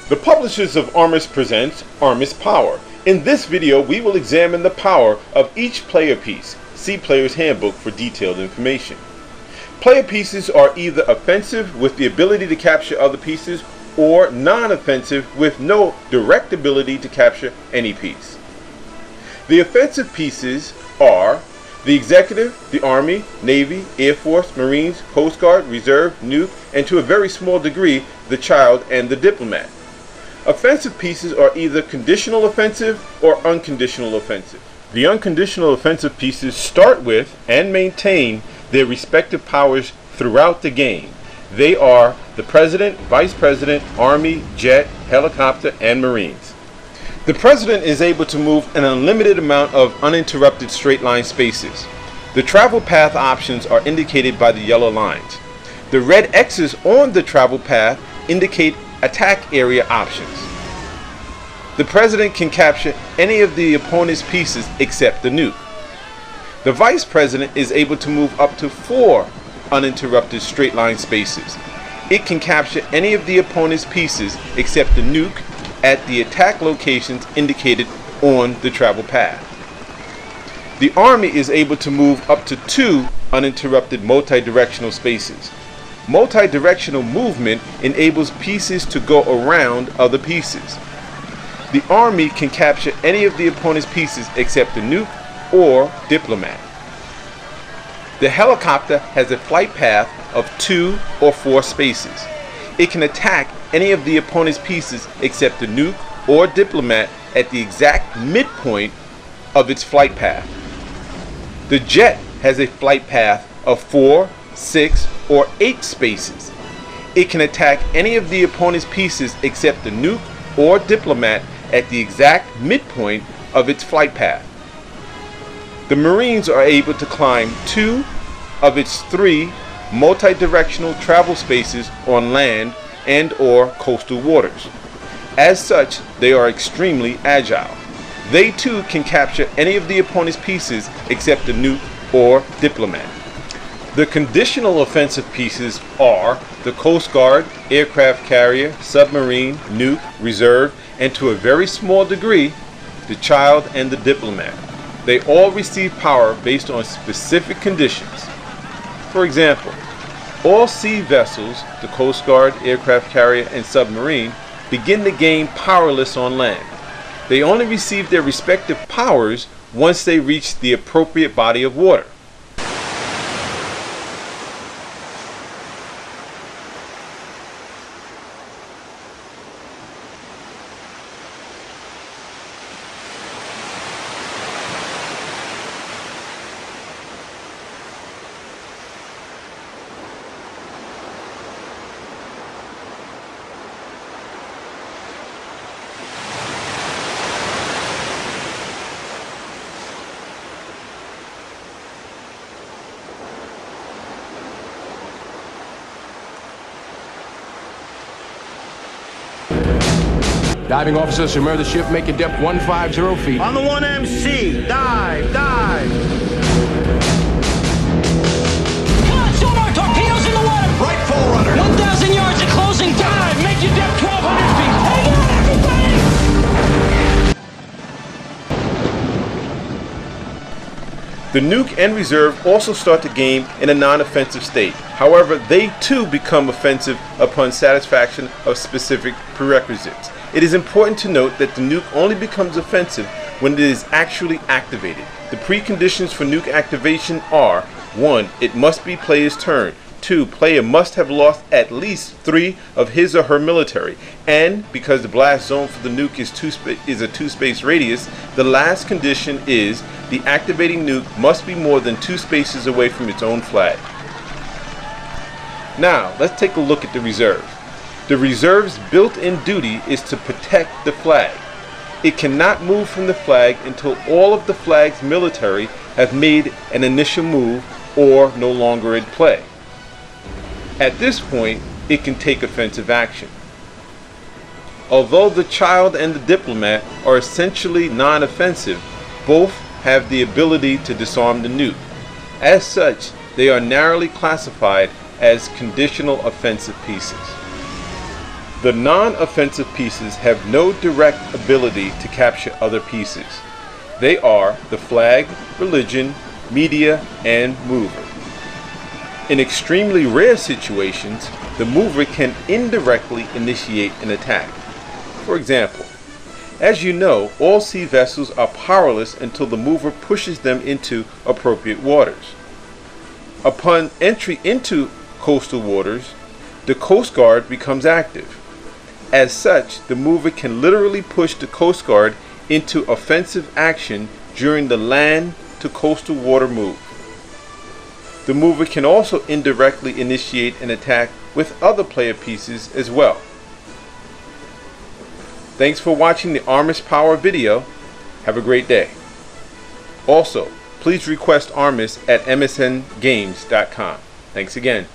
The publishers of Armis presents Armis Power. In this video, we will examine the power of each player piece. See Player's Handbook for detailed information. Player pieces are either offensive with the ability to capture other pieces or non-offensive with no direct ability to capture any piece. The offensive pieces are the Executive, the Army, Navy, Air Force, Marines, Coast Guard, Reserve, Nuke, and to a very small degree, the Child and the Diplomat. Offensive pieces are either conditional offensive or unconditional offensive. The unconditional offensive pieces start with and maintain their respective powers throughout the game. They are the President, Vice President, Army, Jet, Helicopter, and Marines. The President is able to move an unlimited amount of uninterrupted straight line spaces. The travel path options are indicated by the yellow lines. The red X's on the travel path indicate attack area options. The President can capture any of the opponent's pieces except the nuke. The Vice President is able to move up to 4 uninterrupted straight line spaces. It can capture any of the opponent's pieces except the nuke at the attack locations indicated on the travel path. The Army is able to move up to 2 uninterrupted multi-directional spaces. Multi-directional movement enables pieces to go around other pieces. The Army can capture any of the opponent's pieces except the nuke or Diplomat. The Helicopter has a flight path of 2 or 4 spaces. It can attack any of the opponent's pieces except the nuke or Diplomat at the exact midpoint of its flight path. The Jet has a flight path of 4, 6, or 8 spaces. It can attack any of the opponent's pieces except the nuke or Diplomat at the exact midpoint of its flight path. The Marines are able to climb 2 of its 3 multi-directional travel spaces on land and or coastal waters. As such, they are extremely agile. They too can capture any of the opponent's pieces except the nuke or Diplomat. The conditional offensive pieces are the Coast Guard, aircraft carrier, submarine, nuke, reserve, and to a very small degree, the Child and the Diplomat. They all receive power based on specific conditions. For example, all sea vessels, the Coast Guard, aircraft carrier, and submarine, begin the game powerless on land. They only receive their respective powers once they reach the appropriate body of water. Diving officers, submerge the ship, make your depth 150 feet. On the 1MC, dive, dive. Come on, sonar torpedoes in the water. Right forerunner. 1,000 yards of closing dive. Make your depth 1,200 feet. Hang on, everybody! The nuke and reserve also start the game in a non-offensive state. However, they too become offensive upon satisfaction of specific prerequisites. It is important to note that the nuke only becomes offensive when it is actually activated. The preconditions for nuke activation are: 1. It must be player's turn. 2. Player must have lost at least 3 of his or her military. And because the blast zone for the nuke is a 2-space radius, the last condition is the activating nuke must be more than 2 spaces away from its own flag. Now, let's take a look at the reserve. The reserve's built-in duty is to protect the flag. It cannot move from the flag until all of the flag's military have made an initial move or no longer in play. At this point, it can take offensive action. Although the Child and the Diplomat are essentially non-offensive, both have the ability to disarm the nuke. As such, they are narrowly classified as conditional offensive pieces. The non-offensive pieces have no direct ability to capture other pieces. They are the flag, religion, media, and mover. In extremely rare situations, the mover can indirectly initiate an attack. For example, as you know, all sea vessels are powerless until the mover pushes them into appropriate waters. Upon entry into coastal waters, the Coast Guard becomes active. As such, the mover can literally push the Coast Guard into offensive action during the land to coastal water move. The mover can also indirectly initiate an attack with other player pieces as well. Thanks for watching the Armis Power video. Have a great day. Also, please request Armis at msngames.com. Thanks again.